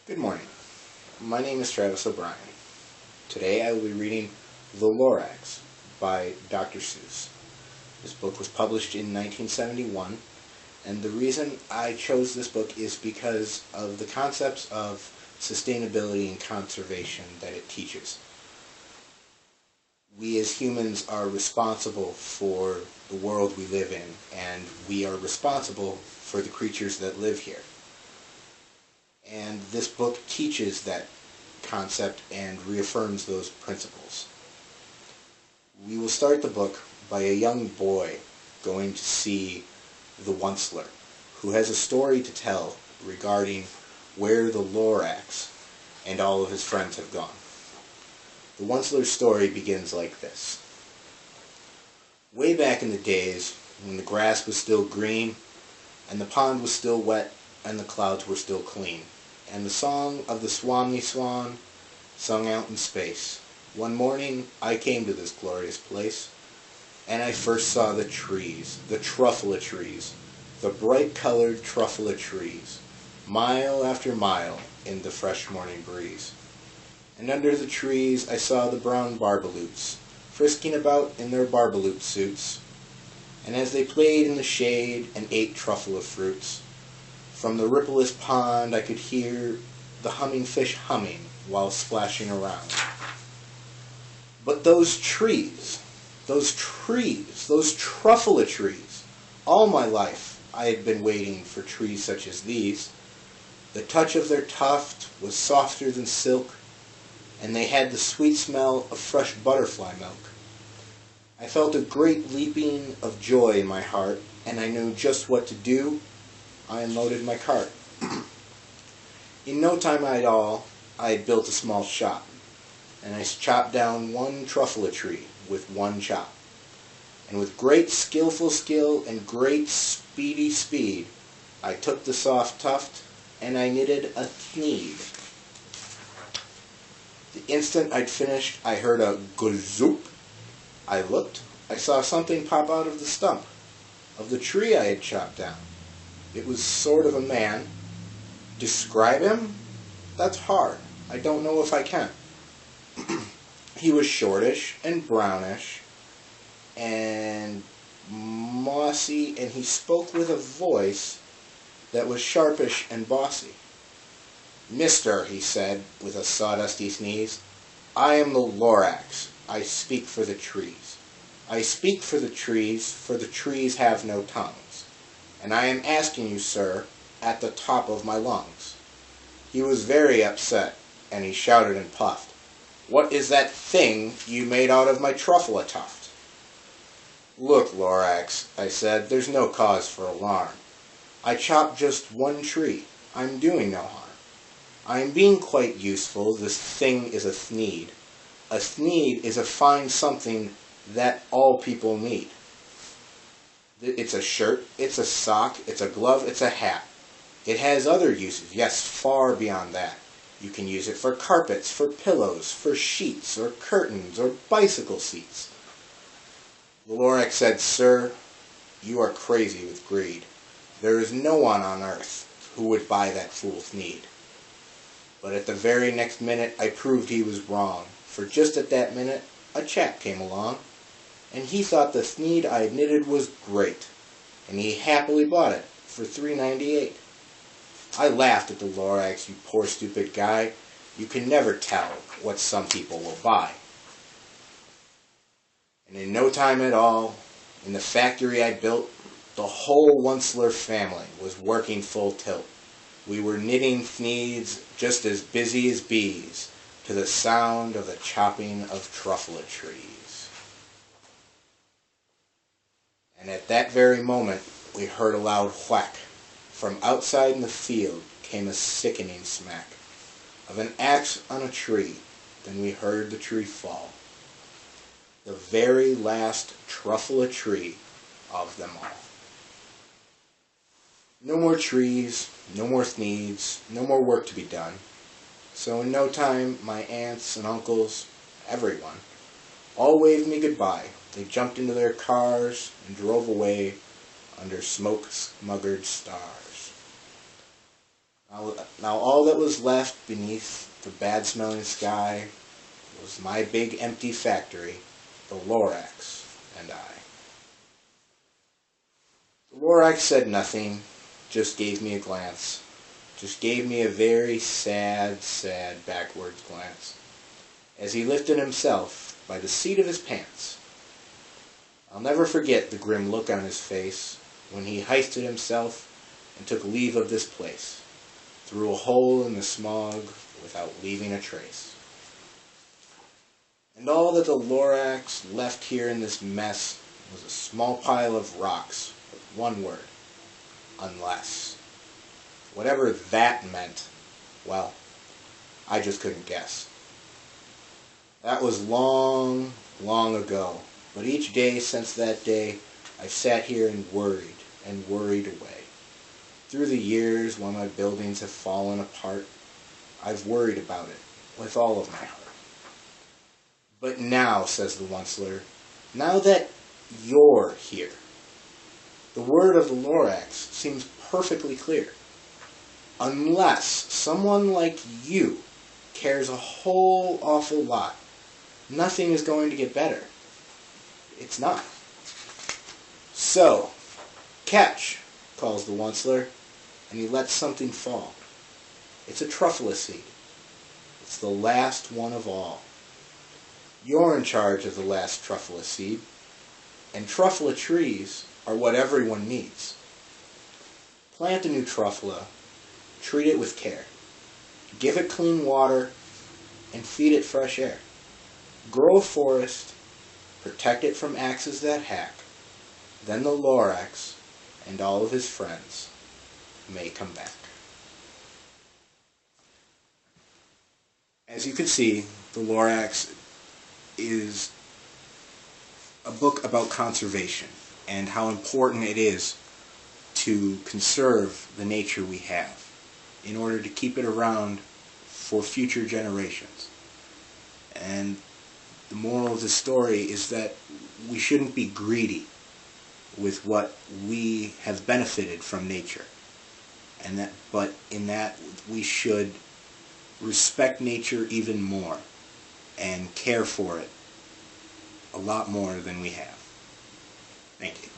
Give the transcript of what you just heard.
Good morning. My name is Travis O'Brien. Today I will be reading The Lorax by Dr. Seuss. This book was published in 1971, and the reason I chose this book is because of the concepts of sustainability and conservation that it teaches. We as humans are responsible for the world we live in, and we are responsible for the creatures that live here. And this book teaches that concept and reaffirms those principles. We will start the book by a young boy going to see the Onceler, who has a story to tell regarding where the Lorax and all of his friends have gone. The Onceler's story begins like this. Way back in the days, when the grass was still green, and the pond was still wet, and the clouds were still clean, and the song of the Swammy Swan sung out in space. One morning I came to this glorious place, and I first saw the trees, the truffula trees, the bright-colored truffula trees, mile after mile in the fresh morning breeze. And under the trees I saw the brown barbaloots, frisking about in their barbaloot suits, and as they played in the shade and ate truffula fruits, from the rippleless pond I could hear the humming fish humming while splashing around. But those trees, those truffula trees, all my life I had been waiting for trees such as these. The touch of their tuft was softer than silk, and they had the sweet smell of fresh butterfly milk. I felt a great leaping of joy in my heart, and I knew just what to do. I unloaded my cart. In no time at all, I had built a small shop, and I chopped down one truffula tree with one chop. And with great skillful skill and great speedy speed, I took the soft tuft, and I knitted a thneed. The instant I'd finished, I heard a gazoop. I looked. I saw something pop out of the stump of the tree I had chopped down. It was sort of a man. Describe him? That's hard. I don't know if I can. He was shortish and brownish and mossy, and he spoke with a voice that was sharpish and bossy. "Mister," he said with a sawdusty sneeze, "I am the Lorax. I speak for the trees. I speak for the trees have no tongues. And I am asking you, sir, at the top of my lungs." He was very upset, and he shouted and puffed, "What is that thing you made out of my truffula tuft?" "Look, Lorax," I said, "there's no cause for alarm. I chopped just one tree. I'm doing no harm. I am being quite useful. This thing is a thneed. A thneed is a fine something that all people need. It's a shirt, it's a sock, it's a glove, it's a hat. It has other uses, yes, far beyond that. You can use it for carpets, for pillows, for sheets, or curtains, or bicycle seats." The Lorax said, "Sir, you are crazy with greed. There is no one on earth who would buy that fool's need." But at the very next minute I proved he was wrong, for just at that minute a chap came along, and he thought the thneed I had knitted was great, and he happily bought it for $3.98. I laughed at the Lorax. "You poor stupid guy, you can never tell what some people will buy." And in no time at all, in the factory I built, the whole Onceler family was working full tilt. We were knitting thneeds just as busy as bees, to the sound of the chopping of truffula trees. And at that very moment, we heard a loud whack. From outside in the field came a sickening smack of an axe on a tree. Then we heard the tree fall. The very last truffula tree of them all. No more trees, no more thneeds, no more work to be done. So in no time, my aunts and uncles, everyone, all waved me goodbye. They jumped into their cars and drove away under smoke-smuggered stars. Now all that was left beneath the bad-smelling sky was my big empty factory, the Lorax, and I. The Lorax said nothing, just gave me a glance. Just gave me a very sad, sad backwards glance, as he lifted himself by the seat of his pants. I'll never forget the grim look on his face when he hoisted himself and took leave of this place, through a hole in the smog without leaving a trace. And all that the Lorax left here in this mess was a small pile of rocks with one word: unless. Whatever that meant, well, I just couldn't guess. That was long, long ago, but each day since that day, I've sat here and worried away. Through the years, when my buildings have fallen apart, I've worried about it with all of my heart. But now, says the Onceler, now that you're here, the word of the Lorax seems perfectly clear. Unless someone like you cares a whole awful lot, nothing is going to get better. It's not. So, catch, calls the Onceler, and he lets something fall. It's a truffula seed. It's the last one of all. You're in charge of the last truffula seed, and truffula trees are what everyone needs. Plant a new truffula, treat it with care. Give it clean water, and feed it fresh air. Grow a forest, protect it from axes that hack. Then the Lorax and all of his friends may come back. As you can see, the Lorax is a book about conservation and how important it is to conserve the nature we have in order to keep it around for future generations. And the moral of the story is that we shouldn't be greedy with what we have benefited from nature, but in that we should respect nature even more and care for it a lot more than we have. Thank you.